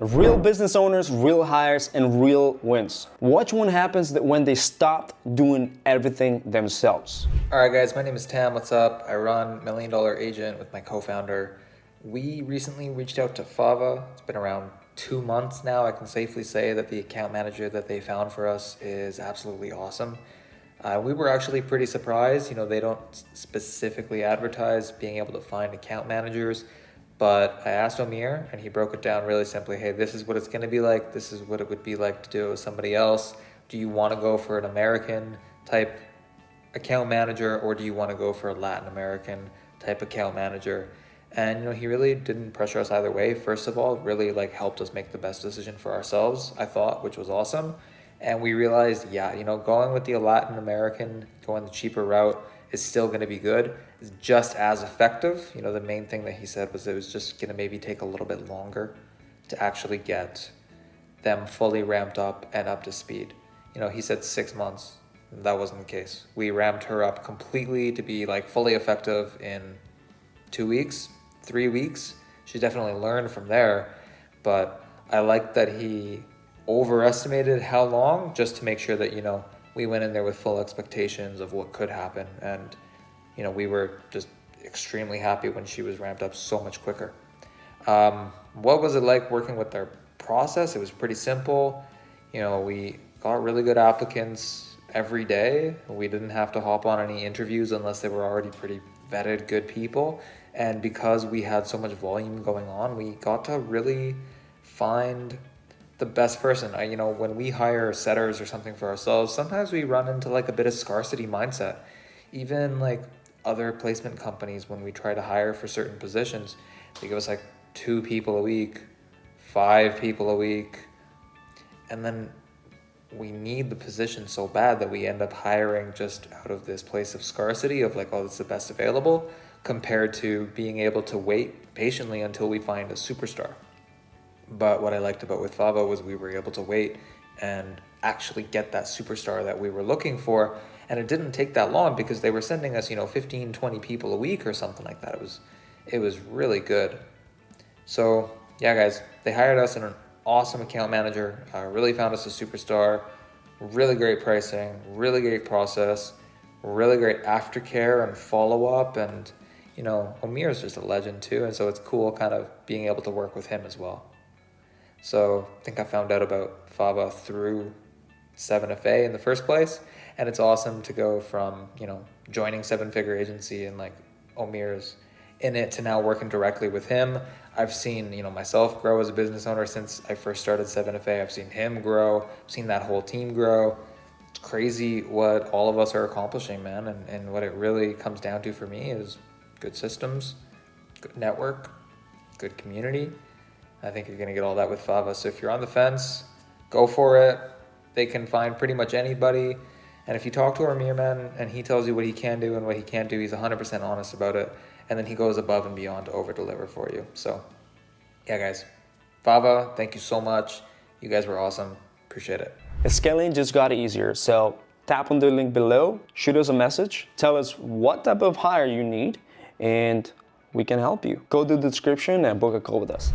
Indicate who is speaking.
Speaker 1: Real business owners, real hires, and real wins. Watch what happens when they stopped doing everything themselves.
Speaker 2: All right, guys, my name is Tam. What's up? I run $1 Million Agent with my co-founder. We recently reached out to Fava. It's been around 2 months now. I can safely say that the account manager that they found for us is absolutely awesome. We were actually pretty surprised. They don't specifically advertise being able to find account managers. But I asked Omir, and he broke it down really simply. Hey, this is what it's going to be like. This is what it would be like to do it with somebody else. Do you want to go for an American type account manager, or do you want to go for a Latin American type account manager? And he really didn't pressure us either way. First of all, really helped us make the best decision for ourselves, I thought, which was awesome. And we realized, going with the Latin American, going the cheaper route is still going to be good. It's just as effective. The main thing that he said was it was just going to maybe take a little bit longer to actually get them fully ramped up and up to speed. He said 6 months. That wasn't the case. We ramped her up completely to be fully effective in 2 weeks, 3 weeks. She definitely learned from there, but I like that he overestimated how long, just to make sure that, we went in there with full expectations of what could happen. And, we were just extremely happy when she was ramped up so much quicker. What was it like working with their process? It was pretty simple. We got really good applicants every day. We didn't have to hop on any interviews unless they were already pretty vetted, good people. And because we had so much volume going on, we got to really find the best person. When we hire setters or something for ourselves, sometimes we run into a bit of scarcity mindset. Even other placement companies, when we try to hire for certain positions, they give us 2 people a week, 5 people a week, and then we need the position so bad that we end up hiring just out of this place of scarcity of oh, it's the best available, compared to being able to wait patiently until we find a superstar. But what I liked about with Fava was we were able to wait and actually get that superstar that we were looking for. And it didn't take that long because they were sending us, 15, 20 people a week or something like that. It was really good. So yeah, guys, they hired us an awesome account manager, really found us a superstar, really great pricing, really great process, really great aftercare and follow-up. And, Omir is just a legend too. And so it's cool kind of being able to work with him as well. So I think I found out about Fava through 7FA in the first place. And it's awesome to go from, joining 7-figure agency and Omir's in it to now working directly with him. I've seen, myself grow as a business owner since I first started 7FA. I've seen him grow, I've seen that whole team grow. It's crazy what all of us are accomplishing, man. And what it really comes down to for me is good systems, good network, good community. I think you're going to get all that with Fava. So if you're on the fence, go for it. They can find pretty much anybody. And if you talk to Amir, man, and he tells you what he can do and what he can't do, he's 100% honest about it. And then he goes above and beyond to over-deliver for you. So, yeah, guys. Fava, thank you so much. You guys were awesome. Appreciate it.
Speaker 1: Scaling just got easier. So tap on the link below, shoot us a message, tell us what type of hire you need, and we can help you. Go to the description and book a call with us.